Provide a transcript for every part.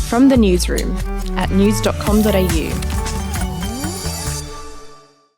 From the Newsroom at news.com.au.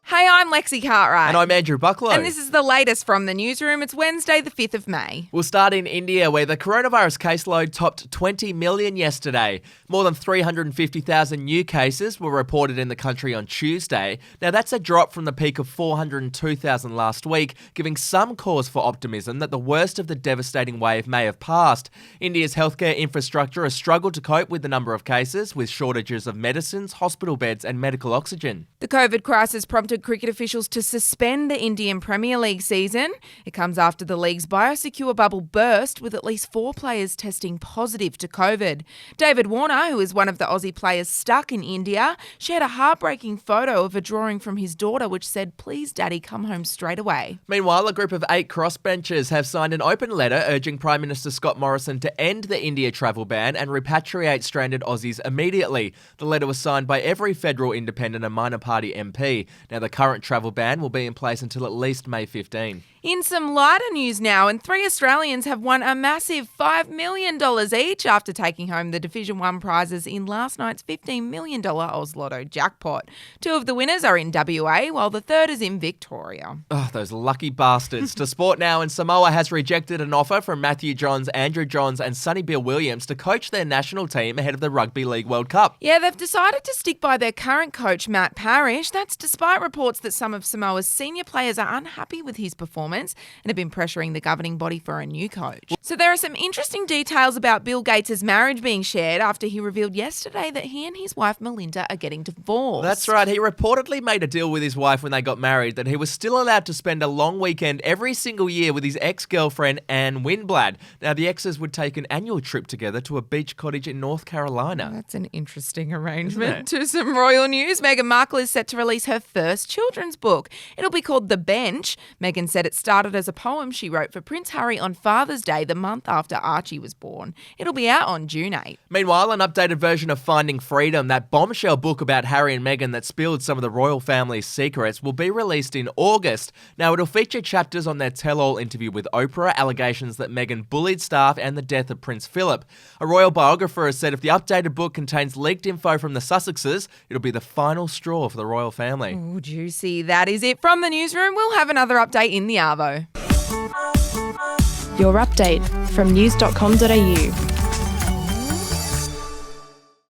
Hey, I'm Lexi Cartwright. And I'm Andrew Bucklow. And this is the latest from the Newsroom. It's Wednesday, the 5th of May. We'll start in India, where the coronavirus caseload topped 20 million yesterday. More than 350,000 new cases were reported in the country on Tuesday. Now, that's a drop from the peak of 402,000 last week, giving some cause for optimism that the worst of the devastating wave may have passed. India's healthcare infrastructure has struggled to cope with the number of cases, with shortages of medicines, hospital beds and medical oxygen. The COVID crisis prompted cricket officials to suspend the Indian Premier League season. It comes after the league's biosecure bubble burst, with at least 4 players testing positive to COVID. David Warner, who is one of the Aussie players stuck in India, shared a heartbreaking photo of a drawing from his daughter which said, "Please, Daddy, come home straight away." Meanwhile, a group of 8 crossbenchers have signed an open letter urging Prime Minister Scott Morrison to end the India travel ban and repatriate stranded Aussies immediately. The letter was signed by every federal, independent and minor party MP. Now, the current travel ban will be in place until at least May 15. In some lighter news now, and 3 Australians have won a massive $5 million each after taking home the Division 1 prizes in last night's $15 million Oz Lotto jackpot. 2 of the winners are in WA, while the third is in Victoria. Oh, those lucky bastards. To sport now, and Samoa has rejected an offer from Matthew Johns, Andrew Johns and Sonny Bill Williams to coach their national team ahead of the Rugby League World Cup. Yeah, they've decided to stick by their current coach, Matt Parrish. That's despite reports that some of Samoa's senior players are unhappy with his performance and have been pressuring the governing body for a new coach. So there are some interesting details about Bill Gates' marriage being shared after he revealed yesterday that he and his wife Melinda are getting divorced. That's right. He reportedly made a deal with his wife when they got married that he was still allowed to spend a long weekend every single year with his ex-girlfriend, Anne Winblad. Now, the exes would take an annual trip together to a beach cottage in North Carolina. That's an interesting arrangement. To some royal news, Meghan Markle is set to release her first children's book. It'll be called The Bench. Meghan said it started as a poem she wrote for Prince Harry on Father's Day, the month after Archie was born. It'll be out on June 8. Meanwhile, an updated version of Finding Freedom, that bombshell book about Harry and Meghan that spilled some of the royal family's secrets, will be released in August. Now, it'll feature chapters on their tell-all interview with Oprah, allegations that Meghan bullied staff, and the death of Prince Philip. A royal biographer has said if the updated book contains leaked info from the Sussexes, it'll be the final straw for the royal family. Ooh, juicy. That is it from the Newsroom. We'll have another update in the Arvo. Your update from news.com.au.